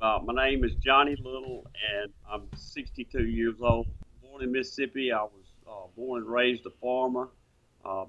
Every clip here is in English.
My name is Johnny Little, and I'm 62 years old. Born in Mississippi. I was born and raised a farmer.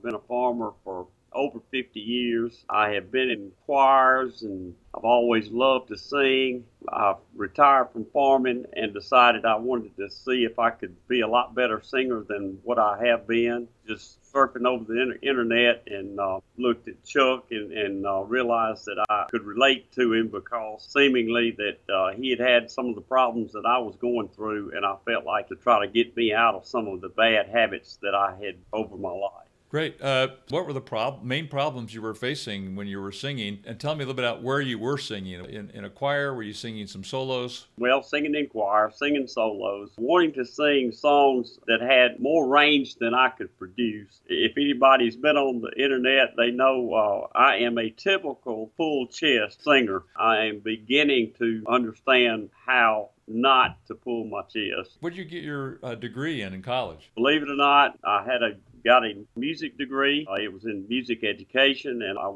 Been a farmer for over 50 years. I have been in choirs, and I've always loved to sing. I retired from farming and decided I wanted to see if I could be a lot better singer than what I have been. Just surfing over the internet and looked at Chuck and realized that I could relate to him because seemingly that he had had some of the problems that I was going through, and I felt like to try to get me out of some of the bad habits that I had over my life. Great. What were the main problems you were facing when you were singing? And tell me a little bit about where you were singing. In a choir? Were you singing some solos? Well, singing in choir, singing solos, wanting to sing songs that had more range than I could produce. If anybody's been on the internet, they know I am a typical full chest singer. I am beginning to understand how not to pull my chest. What did you get your degree in college? Believe it or not, got a music degree. It was in music education, and I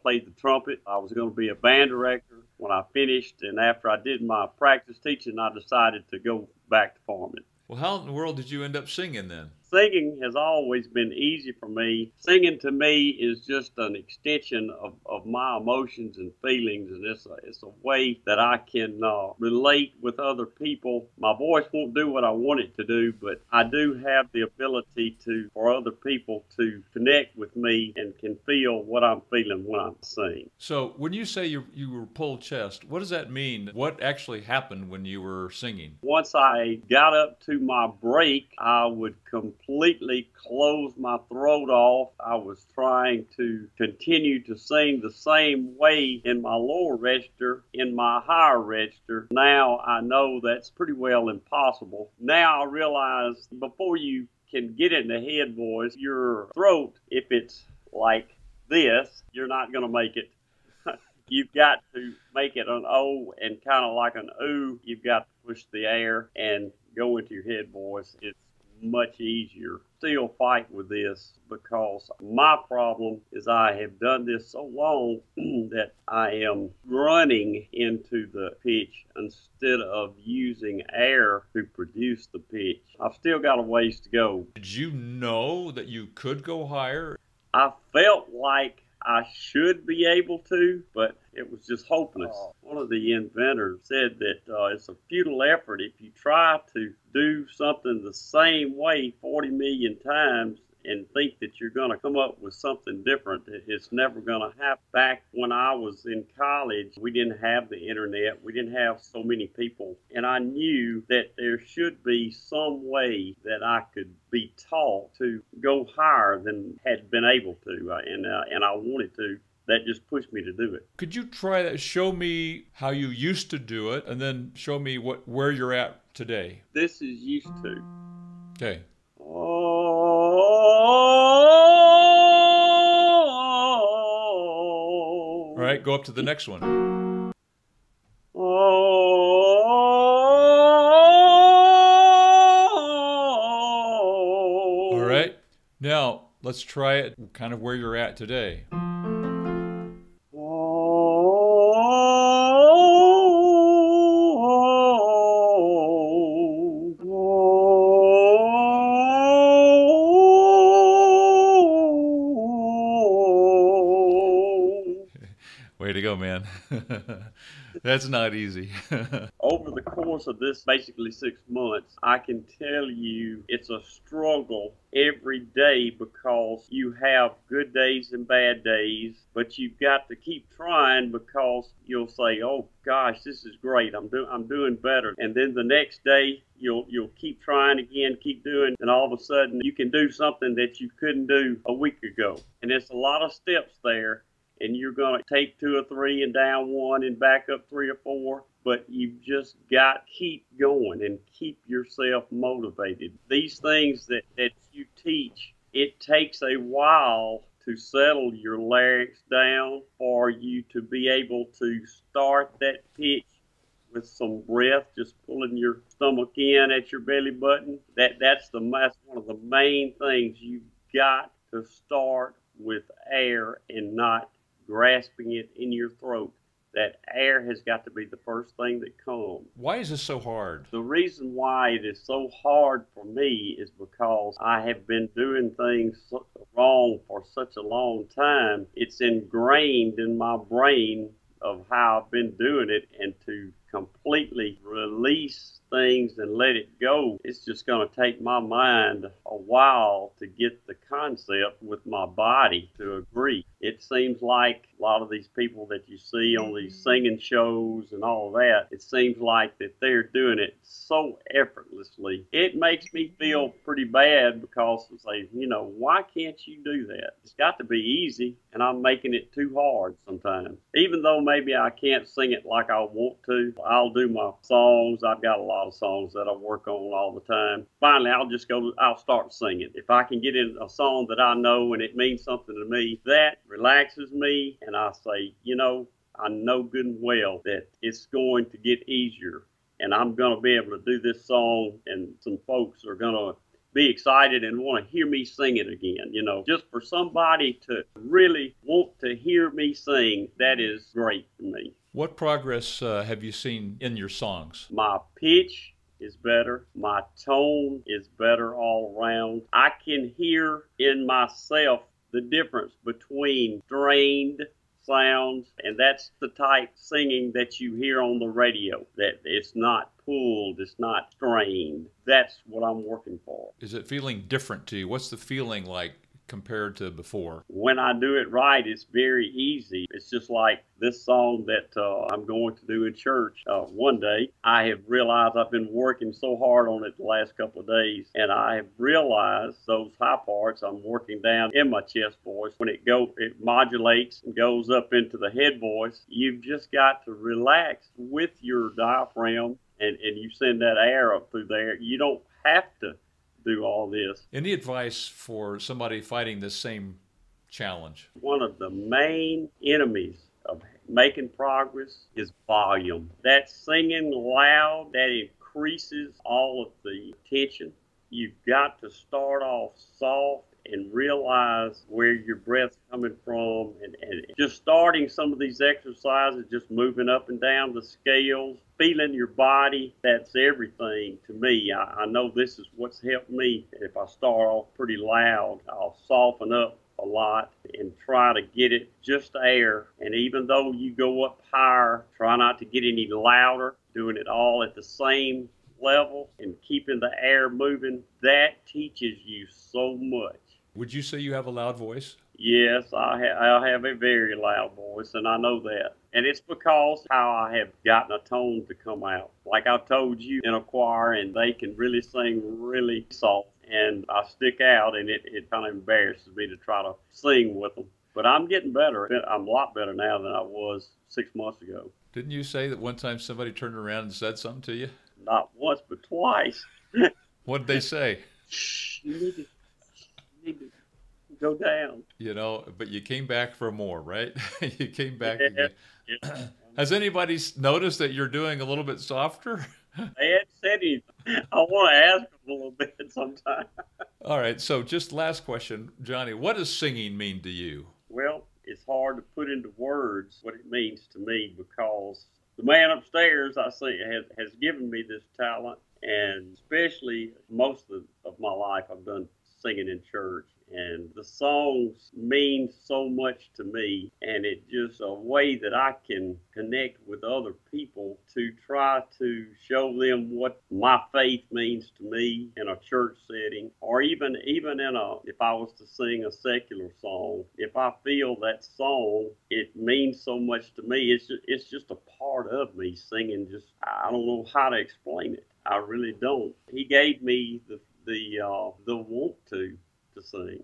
played the trumpet. I was going to be a band director when I finished, and after I did my practice teaching, I decided to go back to farming. Well, how in the world did you end up singing then? Singing has always been easy for me. Singing to me is just an extension of my emotions and feelings, and it's a way that I can relate with other people. My voice won't do what I want it to do, but I do have the ability for other people to connect with me and can feel what I'm feeling when I sing. So when you say you were pulled chest, what does that mean? What actually happened when you were singing? Once I got up to my break, I would completely close my throat off. I was trying to continue to sing the same way in my lower register, in my higher register. Now I know that's pretty well impossible. Now I realize before you can get in the head voice, your throat, if it's like this, you're not going to make it. You've got to make it an O, and kind of like an ooh, you've got to push the air and go into your head voice. It's much easier. Still fight with this because my problem is I have done this so long that I am running into the pitch instead of using air to produce the pitch. I've still got a ways to go. Did you know that you could go higher? I felt like I should be able to, but it was just hopeless. One of the inventors said that it's a futile effort if you try to do something the same way 40 million times and think that you're going to come up with something different. It's never going to happen. Back when I was in college, we didn't have the internet. We didn't have so many people. And I knew that there should be some way that I could be taught to go higher than had been able to. And I wanted to. That just pushed me to do it. Could you try that? Show me how you used to do it, and then show me where you're at today. This is used to. Okay. All right, go up to the next one. All right. Now, let's try it kind of where you're at today. Way to go, man. That's not easy. Over the course of this basically 6 months, I can tell you it's a struggle every day because you have good days and bad days, but you've got to keep trying because you'll say, "Oh gosh, this is great. I'm doing better." And then the next day, you'll keep trying again, keep doing, and all of a sudden you can do something that you couldn't do a week ago. And it's a lot of steps there. And you're going to take 2 or 3 and down 1 and back up 3 or 4, but you've just got to keep going and keep yourself motivated. These things that you teach, it takes a while to settle your larynx down for you to be able to start that pitch with some breath, just pulling your stomach in at your belly button. That's one of the main things. You've got to start with air and not grasping it in your throat. that air has got to be the first thing that comes. Why is this so hard? The reason why it is so hard for me is because I have been doing things wrong for such a long time. It's ingrained in my brain of how I've been doing it, and to completely release things and let it go, it's just going to take my mind a while to get the concept with my body to agree. It seems like a lot of these people that you see on these singing shows and all that, it seems like that they're doing it so effortlessly. It makes me feel pretty bad because it's like, why can't you do that? It's got to be easy, and I'm making it too hard sometimes. Even though maybe I can't sing it like I want to, I'll do my songs. I've got a lot of songs that I work on all the time. Finally, I'll start singing. If I can get in a song that I know and it means something to me, that relaxes me, and I say, I know good and well that it's going to get easier, and I'm going to be able to do this song, and some folks are going to be excited and want to hear me sing it again. Just for somebody to really want to hear me sing, that is great for me. What progress have you seen in your songs? My pitch is better. My tone is better all around. I can hear in myself the difference between strained sounds, and that's the type singing that you hear on the radio, that it's not pulled, it's not strained. That's what I'm working for. Is it feeling different to you? What's the feeling like compared to before? When I do it right, it's very easy. It's just like this song that I'm going to do in church one day. I have realized I've been working so hard on it the last couple of days, and I have realized those high parts I'm working down in my chest voice. When it modulates and goes up into the head voice, you've just got to relax with your diaphragm, and you send that air up through there. You don't have to do all this. Any advice for somebody fighting this same challenge? One of the main enemies of making progress is volume. That singing loud, that increases all of the tension. You've got to start off soft and realize where your breath's coming from, and just starting some of these exercises, just moving up and down the scales, feeling your body. That's everything to me. I know this is what's helped me. If I start off pretty loud, I'll soften up a lot and try to get it just air. And even though you go up higher, try not to get any louder, doing it all at the same level and keeping the air moving. That teaches you so much. Would you say you have a loud voice? Yes, I have a very loud voice, and I know that. And it's because how I have gotten a tone to come out. Like I told you, in a choir, and they can really sing really soft, and I stick out, and it kind of embarrasses me to try to sing with them. But I'm getting better. I'm a lot better now than I was 6 months ago. Didn't you say that one time somebody turned around and said something to you? Not once, but twice. What did they say? Shh, you need to go down. But you came back for more, right? You came back Yeah, again. yeah. Has anybody noticed that you're doing a little bit softer? They hadn't said anything. I want to ask them a little bit sometime. All right, so just last question, Johnny. What does singing mean to you? Well, it's hard to put into words what it means to me, because the man upstairs, I see, has given me this talent, and especially most of my life I've done singing in church. And the songs mean so much to me, and it's just a way that I can connect with other people to try to show them what my faith means to me in a church setting, or even if I was to sing a secular song, if I feel that song, it means so much to me. It's just a part of me singing. Just, I don't know how to explain it. I really don't. He gave me the want to sing.